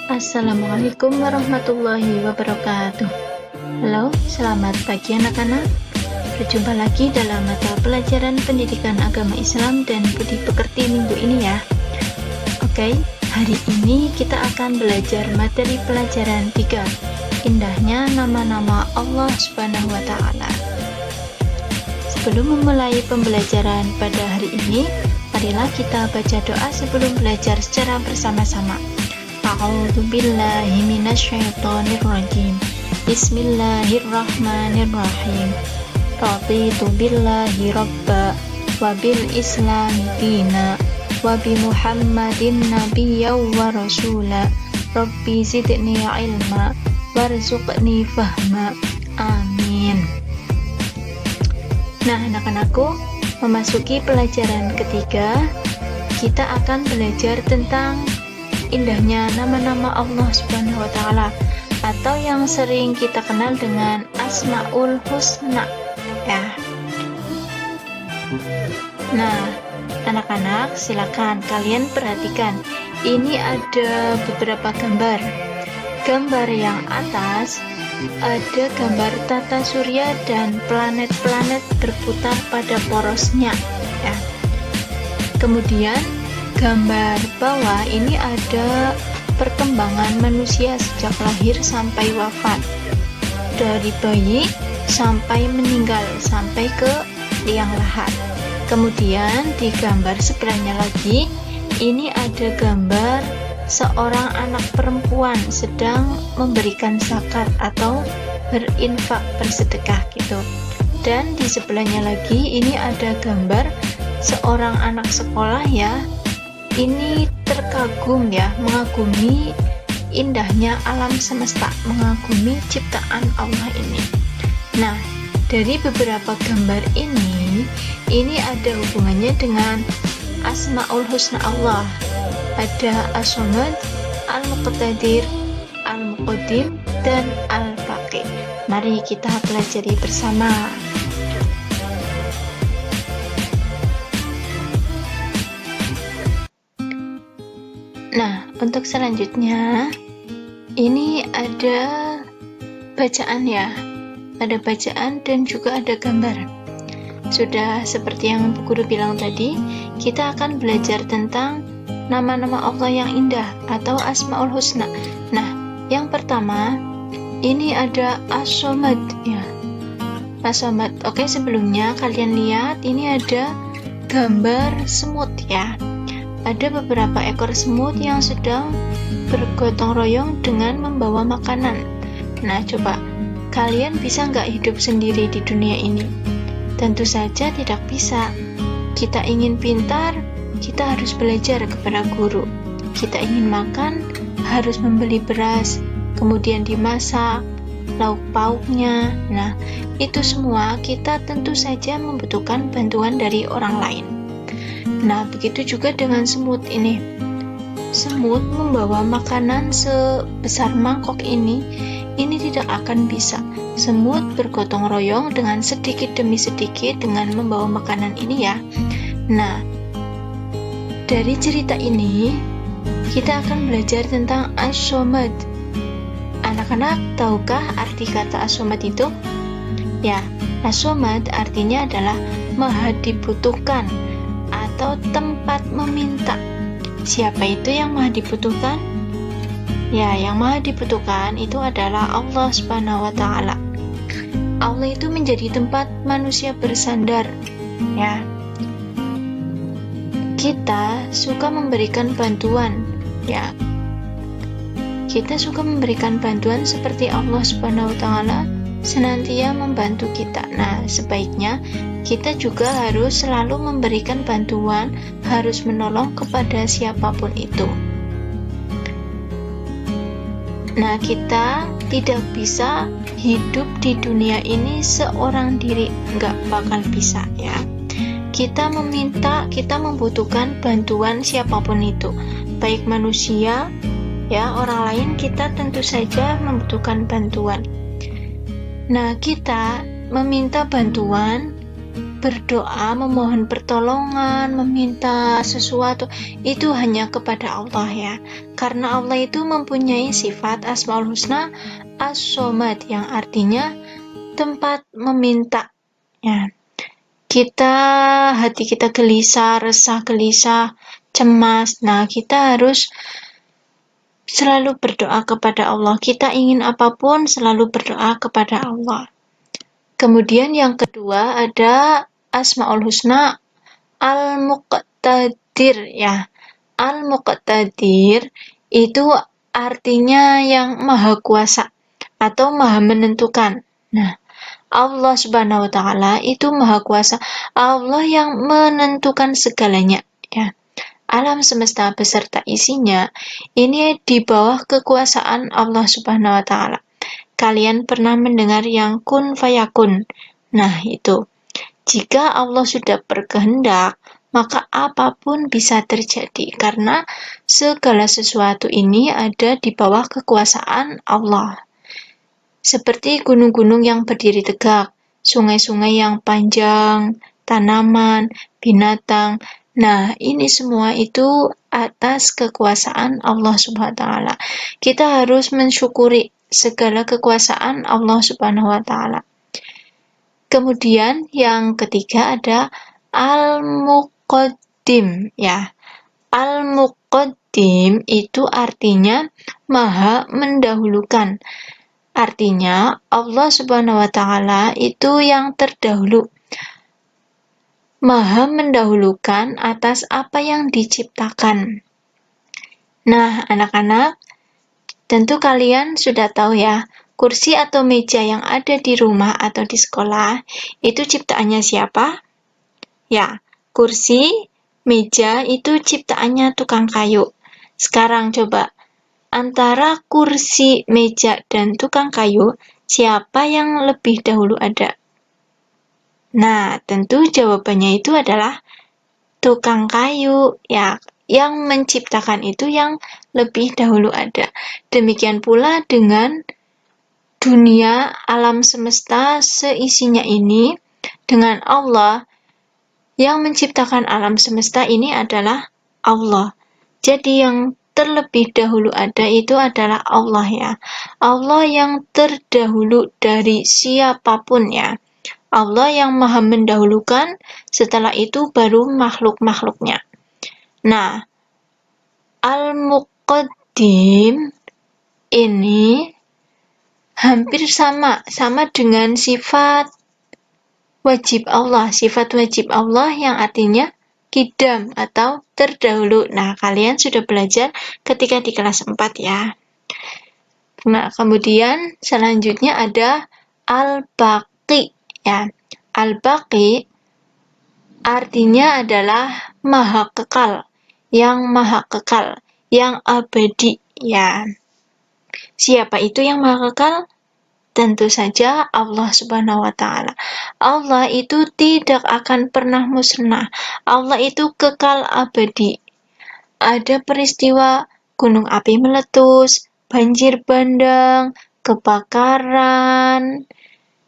Assalamualaikum warahmatullahi wabarakatuh. Halo, selamat pagi anak-anak. Berjumpa lagi dalam mata pelajaran pendidikan agama Islam dan budi pekerti minggu ini ya. Oke, hari ini kita akan belajar materi pelajaran 3. Indahnya nama-nama Allah Subhanahu wa Ta'ala. Sebelum memulai pembelajaran pada hari ini, marilah kita baca doa sebelum belajar secara bersama-sama. A'udzu billahi minasyaitonir rajim. Bismillahirrahmanirrahim. Raditu billahi rabba wa bil islami dina wa bi Muhammadin nabiyya wa rasula. Rabbi zidni ilma warzuqni fahma. Amin. Nah, anak-anakku, memasuki pelajaran ketiga, kita akan belajar tentang indahnya nama-nama Allah Subhanahu wa Ta'ala, atau yang sering kita kenal dengan Asmaul Husna ya. Nah, anak-anak, silakan kalian perhatikan. Ini ada beberapa gambar. Gambar yang atas ada gambar tata surya dan planet-planet berputar pada porosnya ya. Kemudian gambar bawah ini ada perkembangan manusia sejak lahir sampai wafat, dari bayi sampai meninggal, sampai ke liang lahat. Kemudian di gambar sebelahnya lagi ini ada gambar seorang anak perempuan sedang memberikan zakat atau berinfak, bersedekah gitu. Dan di sebelahnya lagi ini ada gambar seorang anak sekolah ya. Ini terkagum ya, mengagumi indahnya alam semesta, mengagumi ciptaan Allah ini. Nah, dari beberapa gambar ini ada hubungannya dengan Asmaul Husna Allah. Ada As-Samad, Al-Muqtadir, Al-Muqaddim, dan Al-Baqi. Mari kita pelajari bersama. Nah, untuk selanjutnya ini ada bacaan ya. Ada bacaan dan juga ada gambar. Sudah seperti yang Bu Guru bilang tadi, kita akan belajar tentang nama-nama Allah yang indah atau Asmaul Husna. Nah, yang pertama ini ada As-Samad ya. As-Samad. Oke, sebelumnya kalian lihat ini ada gambar semut ya. Ada beberapa ekor semut yang sedang bergotong royong dengan membawa makanan. Nah, coba kalian bisa nggak hidup sendiri di dunia ini? Tentu saja tidak bisa. Kita ingin pintar, kita harus belajar kepada guru. Kita ingin makan, harus membeli beras, kemudian dimasak, lauk pauknya. Nah, itu semua kita tentu saja membutuhkan bantuan dari orang lain. Nah, begitu juga dengan semut ini. Semut membawa makanan sebesar mangkok ini tidak akan bisa. Semut bergotong royong dengan sedikit demi sedikit dengan membawa makanan ini ya. Nah, dari cerita ini kita akan belajar tentang As-Samad. Anak-anak, tahukah arti kata As-Samad itu? Ya, As-Samad artinya adalah maha dibutuhkan atau tempat meminta. Siapa itu yang maha dibutuhkan? Ya, yang maha dibutuhkan itu adalah Allah Subhanahu wa Ta'ala. Allah itu menjadi tempat manusia bersandar ya. Kita suka memberikan bantuan ya. Kita suka memberikan bantuan seperti Allah Subhanahu wa Ta'ala senantiasa membantu kita. Nah, sebaiknya kita juga harus selalu memberikan bantuan, harus menolong kepada siapapun itu. Nah, kita tidak bisa hidup di dunia ini seorang diri, nggak bakal bisa ya. Kita meminta, kita membutuhkan bantuan siapapun itu, baik manusia ya, orang lain, kita tentu saja membutuhkan bantuan. Nah, kita meminta bantuan berdoa, memohon pertolongan, meminta sesuatu itu hanya kepada Allah ya. Karena Allah itu mempunyai sifat Asmaul Husna As-Somad yang artinya tempat meminta ya. Hati kita gelisah, resah, gelisah, cemas. Nah, kita harus selalu berdoa kepada Allah. Kita ingin apapun selalu berdoa kepada Allah. Kemudian yang kedua ada Asmaul Husna Al-Muqtadir ya. Al-Muqtadir itu artinya yang maha kuasa atau maha menentukan. Nah, Allah Subhanahu wa taala itu maha kuasa. Allah yang menentukan segalanya ya. Alam semesta beserta isinya ini di bawah kekuasaan Allah Subhanahu wa taala. Kalian pernah mendengar yang kun fayakun. Nah, itu. Jika Allah sudah berkehendak, maka apapun bisa terjadi karena segala sesuatu ini ada di bawah kekuasaan Allah. Seperti gunung-gunung yang berdiri tegak, sungai-sungai yang panjang, tanaman, binatang. Nah, ini semua itu atas kekuasaan Allah Subhanahu wa taala. Kita harus mensyukuri segala kekuasaan Allah Subhanahu wa taala. Kemudian yang ketiga ada Al-Muqaddim ya. Al-Muqaddim itu artinya maha mendahulukan. Artinya Allah Subhanahu wa taala itu yang terdahulu. Maha mendahulukan atas apa yang diciptakan. Nah, anak-anak, tentu kalian sudah tahu ya, kursi atau meja yang ada di rumah atau di sekolah, itu ciptaannya siapa? Ya, kursi, meja itu ciptaannya tukang kayu. Sekarang coba, antara kursi, meja, dan tukang kayu, siapa yang lebih dahulu ada? Nah, tentu jawabannya itu adalah tukang kayu, ya. Yang menciptakan itu yang lebih dahulu ada. Demikian pula dengan dunia alam semesta seisinya ini, dengan Allah, yang menciptakan alam semesta ini adalah Allah. Jadi yang terlebih dahulu ada itu adalah Allah ya. Allah yang terdahulu dari siapapun ya. Allah yang maha mendahulukan, setelah itu baru makhluk-makhluknya. Nah, Al-Muqaddim ini hampir sama dengan sifat wajib Allah. Sifat wajib Allah yang artinya kidam atau terdahulu. Nah, kalian sudah belajar ketika di kelas 4 ya. Nah, kemudian selanjutnya ada Al-Baqi ya. Al-Baqi artinya adalah maha kekal, yang maha kekal, yang abadi ya. Siapa itu yang maha kekal? Tentu saja Allah Subhanahu wa taala. Allah itu tidak akan pernah musnah. Allah itu kekal abadi. Ada peristiwa gunung api meletus, banjir bandang, kebakaran,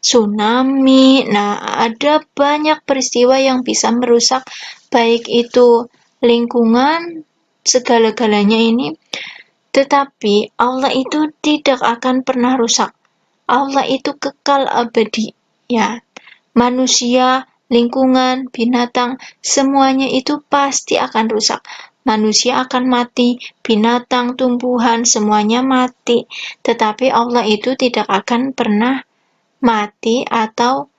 tsunami. Nah, ada banyak peristiwa yang bisa merusak baik itu lingkungan, segala-galanya ini. Tetapi Allah itu tidak akan pernah rusak. Allah itu kekal abadi. Ya, manusia, lingkungan, binatang, semuanya itu pasti akan rusak. Manusia akan mati, binatang, tumbuhan, semuanya mati. Tetapi Allah itu tidak akan pernah mati atau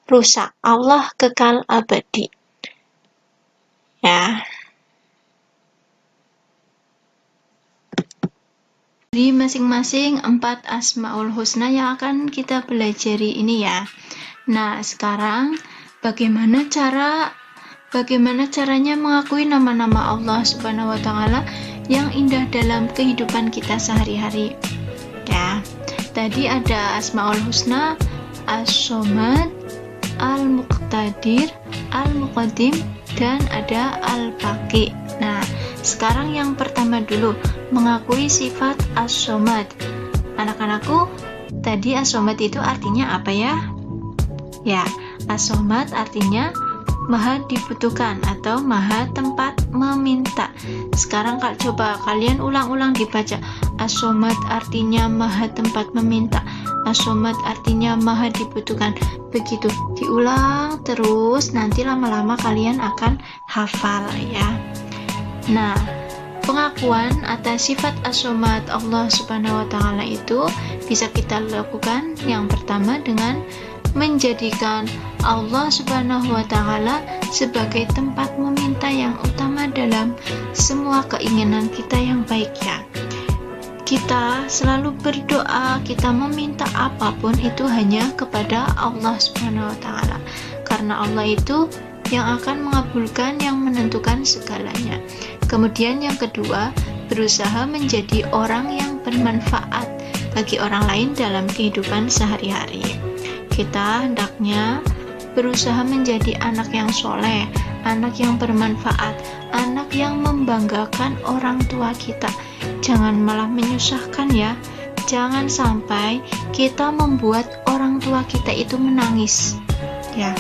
rusak. Allah kekal abadi. Ya. Di masing-masing 4 Asmaul Husna yang akan kita pelajari ini ya. Nah, sekarang bagaimana caranya mengakui nama-nama Allah Subhanahu wa taala yang indah dalam kehidupan kita sehari-hari. Ya. Tadi ada Asmaul Husna, As-Somad, Al-Muqtadir, Al-Muqaddim, dan ada Al-Baqi. Nah, sekarang yang pertama dulu, mengakui sifat As-Somad. Anak-anakku, tadi As-Somad itu artinya apa ya? Ya, As-Somad artinya maha dibutuhkan atau maha tempat meminta. Sekarang coba kalian ulang-ulang dibaca. As-Somad artinya maha tempat meminta, As-Somad artinya maha dibutuhkan. Begitu diulang terus, nanti lama-lama kalian akan hafal ya. Nah, pengakuan atas sifat As-Somad Allah Subhanahu wa Ta'ala itu bisa kita lakukan yang pertama dengan menjadikan Allah Subhanahu wa Ta'ala sebagai tempat meminta yang utama dalam semua keinginan kita yang baik ya. Kita selalu berdoa, kita meminta apapun itu hanya kepada Allah Subhanahu wa Ta'ala, karena Allah itu yang akan mengabulkan, yang menentukan segalanya. Kemudian yang kedua, berusaha menjadi orang yang bermanfaat bagi orang lain dalam kehidupan sehari-hari. Kita hendaknya berusaha menjadi anak yang soleh, anak yang bermanfaat, anak yang membanggakan orang tua kita. Jangan malah menyusahkan ya. Jangan sampai kita membuat orang tua kita itu menangis. Ya,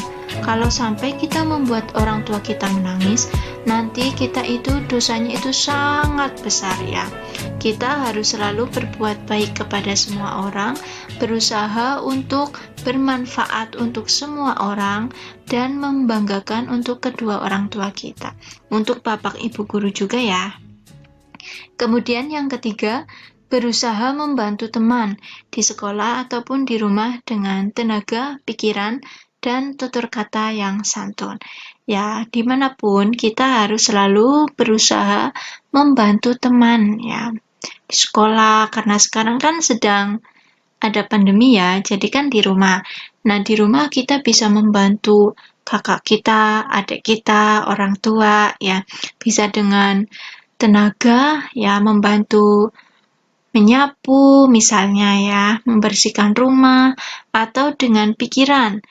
kalau sampai kita membuat orang tua kita menangis, nanti kita itu dosanya itu sangat besar ya. Kita harus selalu berbuat baik kepada semua orang, berusaha untuk bermanfaat untuk semua orang, dan membanggakan untuk kedua orang tua kita. Untuk bapak ibu guru juga ya. Kemudian yang ketiga, berusaha membantu teman di sekolah ataupun di rumah dengan tenaga, pikiran, dan tutur kata yang santun. Ya, dimanapun kita harus selalu berusaha membantu teman ya. Di sekolah, karena sekarang kan sedang ada pandemi ya, jadi kan di rumah. Nah, di rumah kita bisa membantu kakak kita, adik kita, orang tua ya. Bisa dengan tenaga ya, membantu menyapu misalnya ya, membersihkan rumah, atau dengan pikiran.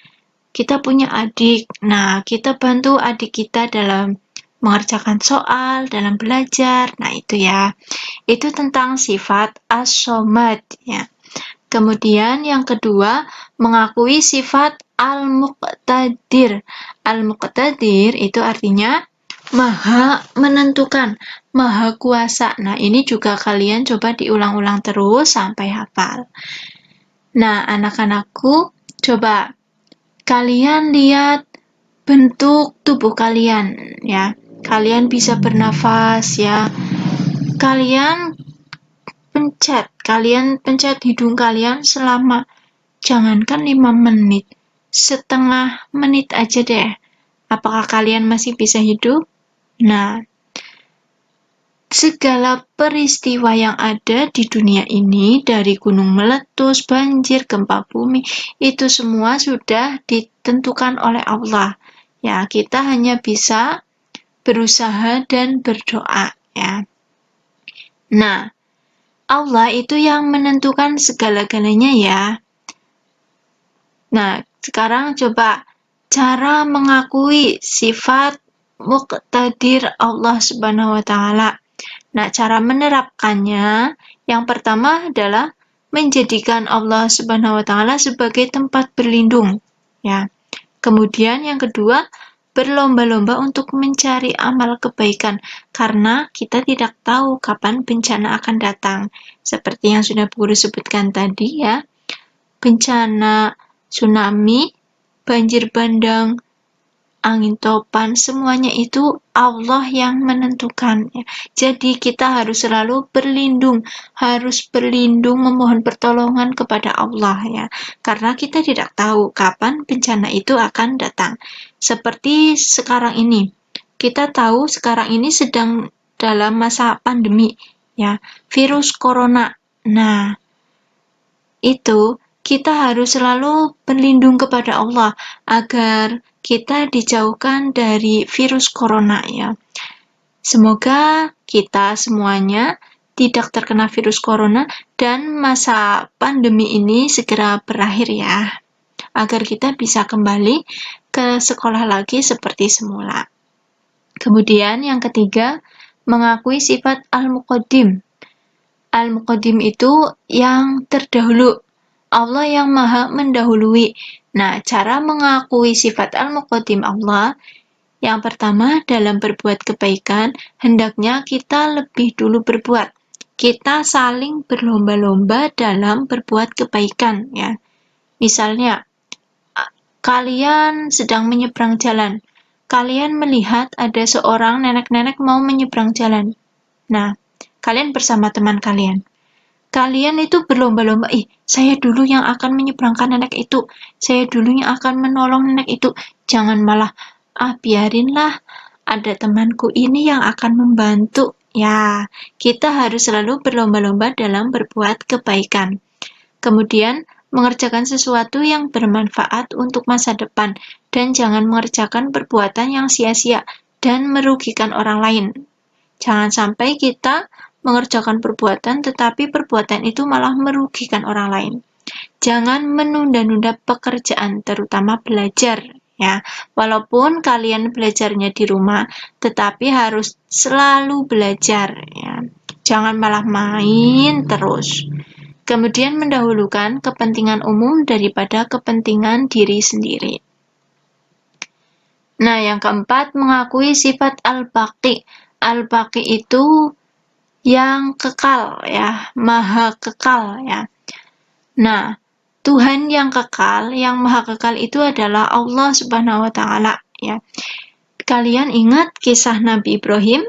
Kita punya adik, nah kita bantu adik kita dalam mengerjakan soal, dalam belajar. Nah itu ya, itu tentang sifat As-Somad ya. Kemudian yang kedua, mengakui sifat Al-Muqtadir. Al-Muqtadir itu artinya maha menentukan, maha kuasa. Nah ini juga kalian coba diulang-ulang terus sampai hafal. Nah anak-anakku, coba kalian lihat bentuk tubuh kalian ya. Kalian bisa bernafas ya. Kalian pencet hidung kalian selama jangankan 5 menit, setengah menit aja deh. Apakah kalian masih bisa hidup? Nah, segala peristiwa yang ada di dunia ini, dari gunung meletus, banjir, gempa bumi, itu semua sudah ditentukan oleh Allah. Ya, kita hanya bisa berusaha dan berdoa ya. Nah, Allah itu yang menentukan segala-galanya ya. Nah, sekarang coba cara mengakui sifat Muqtadir Allah Subhanahu wa Ta'ala. Nah, cara menerapkannya yang pertama adalah menjadikan Allah Subhanahu wa Ta'ala sebagai tempat berlindung ya. Kemudian yang kedua, berlomba-lomba untuk mencari amal kebaikan, karena kita tidak tahu kapan bencana akan datang. Seperti yang sudah Bu Guru sebutkan tadi ya, bencana tsunami, banjir bandang, angin topan, semuanya itu Allah yang menentukan. Jadi kita harus selalu berlindung, memohon pertolongan kepada Allah ya, karena kita tidak tahu kapan bencana itu akan datang. Seperti sekarang ini, kita tahu sekarang ini sedang dalam masa pandemi ya, virus corona. Nah, itu kita harus selalu berlindung kepada Allah agar kita dijauhkan dari virus corona ya. Semoga kita semuanya tidak terkena virus corona dan masa pandemi ini segera berakhir ya, agar kita bisa kembali ke sekolah lagi seperti semula. Kemudian yang ketiga, mengakui sifat Al-Muqaddim. Al-Muqaddim itu yang terdahulu, Allah yang maha mendahului. Nah, cara mengakui sifat Al-Muqaddim Allah Yang pertama, dalam berbuat kebaikan, hendaknya kita lebih dulu berbuat. Kita saling berlomba-lomba dalam berbuat kebaikan, ya. Misalnya, kalian sedang menyeberang jalan. Kalian melihat ada seorang nenek-nenek mau menyeberang jalan. Nah, kalian bersama teman kalian. Kalian itu berlomba-lomba, saya dulu yang akan menyeberangkan nenek itu. Saya dulu yang akan menolong nenek itu. Jangan malah, biarinlah, ada temanku ini yang akan membantu. Ya, kita harus selalu berlomba-lomba dalam berbuat kebaikan. Kemudian, mengerjakan sesuatu yang bermanfaat untuk masa depan, dan jangan mengerjakan perbuatan yang sia-sia dan merugikan orang lain. Jangan sampai kita mengerjakan perbuatan, tetapi perbuatan itu malah merugikan orang lain. Jangan menunda-nunda pekerjaan, terutama belajar. Ya, walaupun kalian belajarnya di rumah, tetapi harus selalu belajar. Ya. Jangan malah main terus. Kemudian mendahulukan kepentingan umum daripada kepentingan diri sendiri. Nah, yang keempat, mengakui sifat al-baqi. Al-baqi itu yang kekal, ya, maha kekal, ya. Nah, Tuhan yang kekal, yang maha kekal itu adalah Allah Subhanahu wa Ta'ala, ya. Kalian ingat kisah Nabi Ibrahim?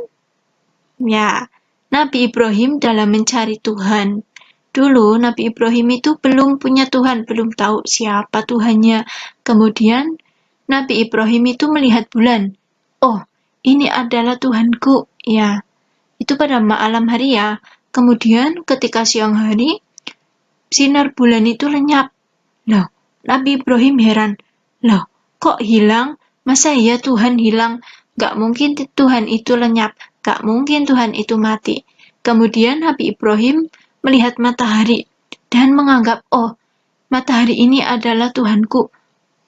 Ya, Nabi Ibrahim dalam mencari Tuhan. Dulu Nabi Ibrahim itu belum punya Tuhan, belum tahu siapa Tuhannya. Kemudian Nabi Ibrahim itu melihat bulan. Oh, ini adalah Tuhanku, ya. Itu pada malam hari, ya. Kemudian ketika siang hari, sinar bulan itu lenyap. Loh, Nabi Ibrahim heran. Loh, kok hilang? Masa iya Tuhan hilang? Gak mungkin Tuhan itu lenyap. Gak mungkin Tuhan itu mati. Kemudian Nabi Ibrahim melihat matahari dan menganggap, oh, matahari ini adalah Tuhanku.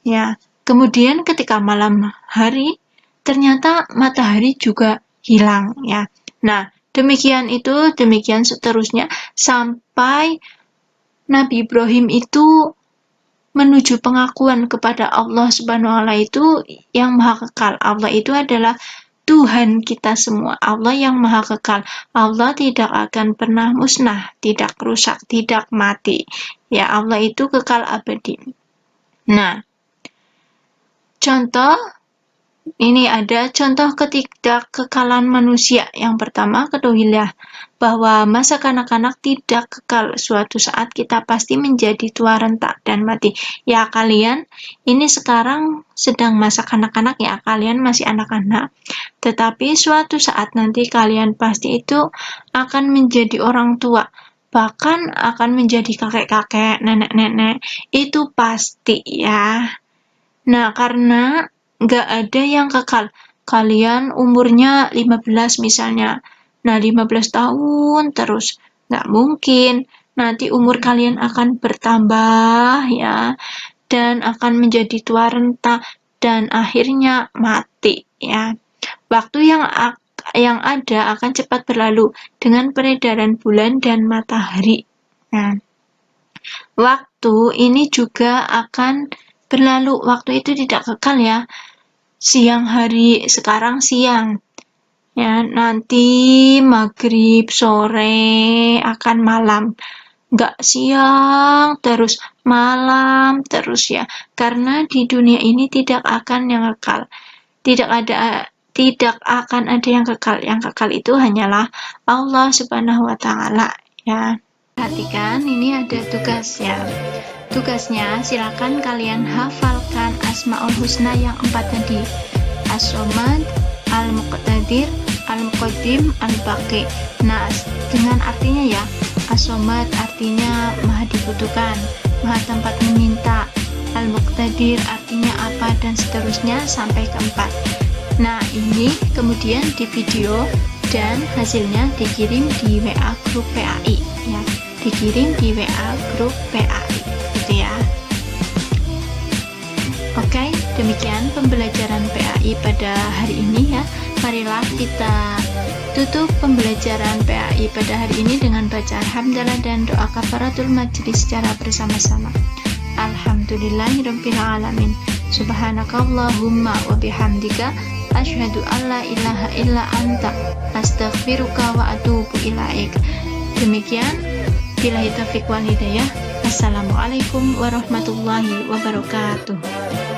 Ya, kemudian ketika malam hari, ternyata matahari juga hilang, ya. Nah, demikian seterusnya sampai Nabi Ibrahim itu menuju pengakuan kepada Allah Subhanahu wa Ta'ala itu yang maha kekal. Allah itu adalah Tuhan kita semua. Allah yang maha kekal. Allah tidak akan pernah musnah, tidak rusak, tidak mati. Ya, Allah itu kekal abadi. Nah, contoh, ini ada contoh ketidakkekalan manusia. Yang pertama, ketahuilah bahwa masa kanak-kanak tidak kekal. Suatu saat kita pasti menjadi tua renta dan mati. Ya, kalian ini sekarang sedang masa kanak-kanak, ya, kalian masih anak-anak. Tetapi suatu saat nanti kalian pasti itu akan menjadi orang tua. Bahkan akan menjadi kakek-kakek, nenek-nenek. Itu pasti, ya. Nah, karena nggak ada yang kekal. Kalian umurnya 15 misalnya. Nah, 15 tahun terus. Nggak mungkin. Nanti umur kalian akan bertambah, ya. Dan akan menjadi tua renta. Dan akhirnya mati, ya. Waktu yang ada akan cepat berlalu dengan peredaran bulan dan matahari. Nah, waktu ini juga akan berlalu. Waktu itu tidak kekal, ya. Siang hari, sekarang siang. Ya, nanti maghrib, sore, akan malam. Nggak siang, terus malam, terus, ya. Karena di dunia ini tidak akan yang kekal. Tidak akan ada yang kekal. Yang kekal itu hanyalah Allah Subhanahu wa Ta'ala, ya. Perhatikan, ini ada tugas, ya. Tugasnya, silakan kalian hafalkan Asmaul Husna yang 4 tadi. As-Somad, Al-Muqtadir, Al-Muqaddim, Al-Baqi. Nah, dengan artinya, ya. As-Somad artinya maha dibutuhkan, maha tempat meminta. Al-Muqtadir artinya apa, dan seterusnya sampai ke-4. Nah, ini kemudian di video dan hasilnya dikirim di WA grup PAI, ya. Dikirim di WA grup PAI, gitu, ya. Oke, demikian pembelajaran PAI pada hari ini, ya. Marilah kita tutup pembelajaran PAI pada hari ini dengan baca alhamdulillah dan doa kafaratul majlis secara bersama-sama. Alhamdulillahirabbil alamin. Subhanakallahumma wa bihamdika Asyhadu alla ilaha illa anta, astaghfiruka wa atubu ilaik. Demikian, billahi taufiq wal hidayah. Assalamualaikum warahmatullahi wabarakatuh.